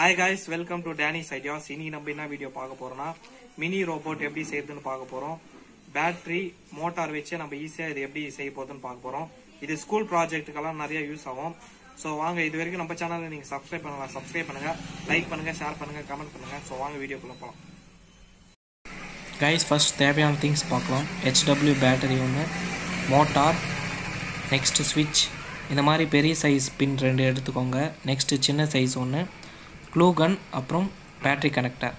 Hi guys, welcome to Danny's Ideas. இன்னைக்கு நம்ம என்ன வீடியோ பார்க்க போறோம்னா மினி ரோபோட் எப்படி செய்யறதுன்னு பார்க்க போறோம். பேட்டரி மோட்டார் வச்சு நம்ம ஈஸியா இது எப்படி செய்ய போறதுன்னு பார்க்க போறோம். இது ஸ்கூல் ப்ராஜெக்ட்டுக்கெல்லாம் நிறைய யூஸ் ஆகும். சோ வாங்க, இது வரைக்கும் நம்ம சேனலை நீங்க சப்ஸ்கிரைப் பண்ணுங்க, லைக் பண்ணுங்க, ஷேர் பண்ணுங்க, கமெண்ட் பண்ணுங்க. சோ வாங்க வீடியோக்குள்ள போலாம். கைஸ், ஃபர்ஸ்ட் தேவையான திங்ஸ் பார்க்கலாம். HW பேட்டரி ஒன்று, மோட்டார், நெக்ஸ்ட் ஸ்விட்ச், இந்த மாதிரி பெரிய சைஸ் பின் 2 எடுத்துக்கோங்க. நெக்ஸ்ட்டு சின்ன சைஸ் ஒன்று, க்ளூ கன், அப்புறம் பேட்ரி கனெக்டர்.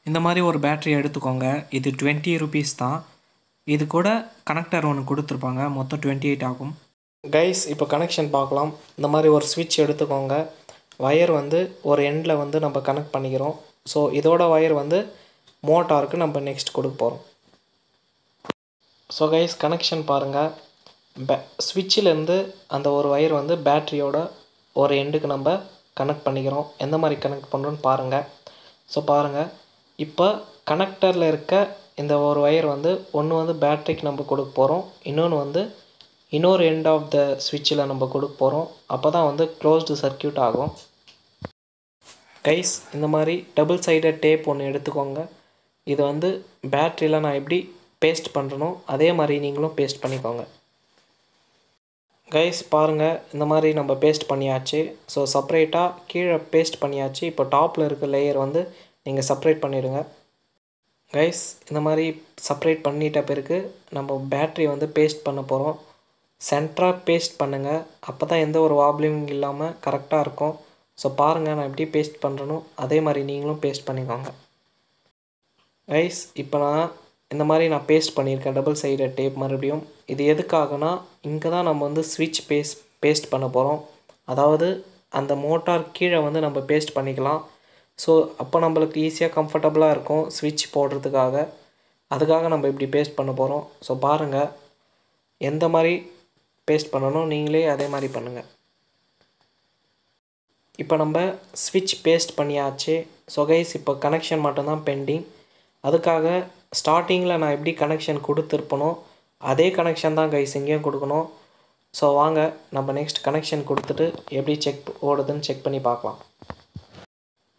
இந்த மாதிரி ஒரு பேட்ரி எடுத்துக்கோங்க. இது 20 rupees தான். இது கூட கனெக்டர் ஒன்று கொடுத்துருப்பாங்க. மொத்தம் 28 ஆகும். கைஸ், இப்போ கனெக்ஷன் பார்க்கலாம். இந்த மாதிரி ஒரு ஸ்விட்ச் எடுத்துக்கோங்க. வயர் வந்து ஒரு எண்டில் வந்து நம்ம கனெக்ட் பண்ணிக்கிறோம். ஸோ இதோட வயர் வந்து மோட்டாருக்கு நம்ம நெக்ஸ்ட் கொடுக்க போகிறோம். ஸோ கைஸ், கனெக்ஷன் பாருங்கள். ஸ்விட்சிலேருந்து அந்த ஒரு வயர் வந்து பேட்ரியோட ஒரு எண்டுக்கு நம்ம கனெக்ட் பண்ணிக்கிறோம். எந்த மாதிரி கனெக்ட் பண்ணுறோன்னு பாருங்கள். ஸோ பாருங்கள், இப்போ கனெக்டரில் இருக்க இந்த ஒரு வயர் வந்து ஒன்று வந்து பேட்டரிக்கு நம்ம கொடுக்க போகிறோம், இன்னொன்று வந்து இன்னொரு எண்ட் ஆஃப் த ஸ்விட்சில் நம்ம கொடுக்க போகிறோம். அப்போ தான் வந்து க்ளோஸ்டு சர்க்யூட் ஆகும். கைஸ், இந்த மாதிரி டபுள் சைடட் டேப் ஒன்று எடுத்துக்கோங்க. இது வந்து பேட்டரியில் நான் எப்படி பேஸ்ட் பண்ணுறனோ அதே மாதிரி நீங்களும் பேஸ்ட் பண்ணிக்கோங்க. கைஸ் பாருங்கள், இந்த மாதிரி நம்ம பேஸ்ட் பண்ணியாச்சு. ஸோ செப்பரேட்டாக கீழே பேஸ்ட் பண்ணியாச்சு. இப்போ டாப்பில் இருக்க லேயர் வந்து நீங்கள் செப்பரேட் பண்ணிவிடுங்க. கைஸ், இந்த மாதிரி செப்பரேட் பண்ணிட்ட பிறகு நம்ம பேட்ரி வந்து பேஸ்ட் பண்ண போகிறோம். சென்டராக பேஸ்ட் பண்ணுங்கள். அப்போ தான் எந்த ஒரு வாப்லிங் இல்லாமல் கரெக்டாக இருக்கும். ஸோ பாருங்கள், நான் எப்படி பேஸ்ட் பண்ணுறனோ அதே மாதிரி நீங்களும் பேஸ்ட் பண்ணிக்கோங்க. கைஸ், இப்போ நான் இந்த மாதிரி நான் பேஸ்ட் பண்ணியிருக்கேன், டபுள் சைடட் டேப் மறுபடியும். இது எதுக்காகனா, இங்கே தான் நம்ம வந்து ஸ்விட்ச் பேஸ்ட் பண்ண போகிறோம். அதாவது அந்த மோட்டார் கீழே வந்து நம்ம பேஸ்ட் பண்ணிக்கலாம். ஸோ அப்போ நம்மளுக்கு ஈஸியாக கம்ஃபர்டபுளாக இருக்கும் ஸ்விட்ச் போடுறதுக்காக. அதுக்காக நம்ம இப்படி பேஸ்ட் பண்ண போகிறோம். ஸோ பாருங்கள், எந்த மாதிரி பேஸ்ட் பண்ணணும் நீங்களே அதே மாதிரி பண்ணுங்கள். இப்போ நம்ம ஸ்விட்ச் பேஸ்ட் பண்ணியாச்சு. ஸோ கைஸ், இப்போ கனெக்ஷன் மட்டும்தான் பெண்டிங். அதுக்காக ஸ்டார்டிங்கில் நான் எப்படி கனெக்ஷன் கொடுத்துருப்பனோ அதே கனெக்ஷன் தான் கைஸ் இங்கேயும் கொடுக்கணும். ஸோ வாங்க, நம்ம நெக்ஸ்ட் கனெக்ஷன் கொடுத்துட்டு எப்படி ஓடுதுன்னு செக் பண்ணி பார்க்கலாம்.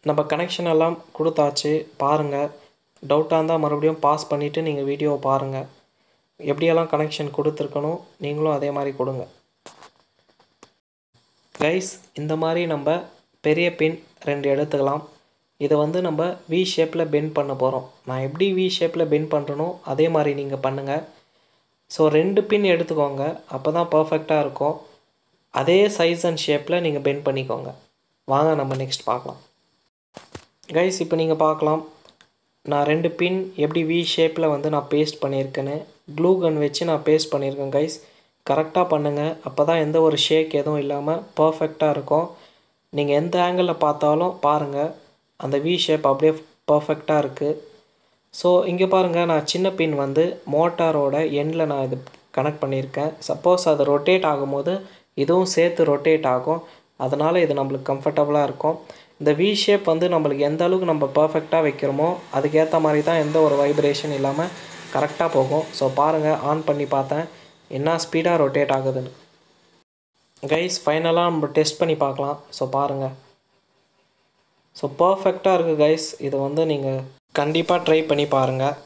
நம்ம கனெக்ஷன் எல்லாம் கொடுத்தாச்சு. பாருங்கள், டவுட்டாக இருந்தால் மறுபடியும் பாஸ் பண்ணிவிட்டு நீங்கள் வீடியோவை பாருங்கள். எப்படியெல்லாம் கனெக்ஷன் கொடுத்துருக்கணும் நீங்களும் அதே மாதிரி கொடுங்க. கைஸ், இந்த மாதிரி நம்ம பெரிய பின் 2 எடுத்துக்கலாம். இதை வந்து நம்ம வி ஷேப்பில் பெண்ட் பண்ண போகிறோம். நான் எப்படி வி ஷேப்பில் பெண்ட் பண்ணுறனோ அதே மாதிரி நீங்கள் பண்ணுங்கள். ஸோ 2 பின் எடுத்துக்கோங்க, அப்போ தான் பர்ஃபெக்டாக இருக்கும். அதே சைஸ் அண்ட் ஷேப்பில் நீங்கள் பெண்ட் பண்ணிக்கோங்க. வாங்க நம்ம நெக்ஸ்ட் பார்க்கலாம். கைஸ், இப்போ நீங்கள் பார்க்கலாம், நான் 2 பின் எப்படி வி ஷேப்பில் வந்து நான் பேஸ்ட் பண்ணியிருக்கேன்னு. க்ளூ கன் வச்சு நான் பேஸ்ட் பண்ணியிருக்கேன். கைஸ், கரெக்டாக பண்ணுங்கள். அப்போ தான் எந்த ஒரு ஷேக் எதுவும் இல்லாமல் பர்ஃபெக்டாக இருக்கும். நீங்கள் எந்த ஆங்கிளில் பார்த்தாலும் பாருங்கள், அந்த வி ஷேப் அப்படியே பர்ஃபெக்டாக இருக்குது. ஸோ இங்கே பாருங்கள், நான் சின்ன பின் வந்து மோட்டாரோட எண்டில் நான் இது கனெக்ட் பண்ணியிருக்கேன். சப்போஸ் அது ரொட்டேட் ஆகும்போது இதுவும் சேர்த்து ரொட்டேட் ஆகும். அதனால் இது நம்மளுக்கு கம்ஃபர்டபுளாக இருக்கும். இந்த வி ஷேப் வந்து நம்மளுக்கு எந்த அளவுக்கு நம்ம பர்ஃபெக்டாக வைக்கிறோமோ அதுக்கேற்ற மாதிரி தான் எந்த ஒரு வைப்ரேஷன் இல்லாமல் கரெக்டாக போகும். ஸோ பாருங்கள், ஆன் பண்ணி பார்த்தேன் என்ன ஸ்பீடாக ரொட்டேட் ஆகுதுன்னு. கைஸ், ஃபைனலாக நம்ம டெஸ்ட் பண்ணி பார்க்கலாம். ஸோ பாருங்கள், ஸோ பர்ஃபெக்டாக இருக்குது கைஸ். இதை வந்து நீங்கள் கண்டிப்பாக ட்ரை பண்ணி பாருங்கள்.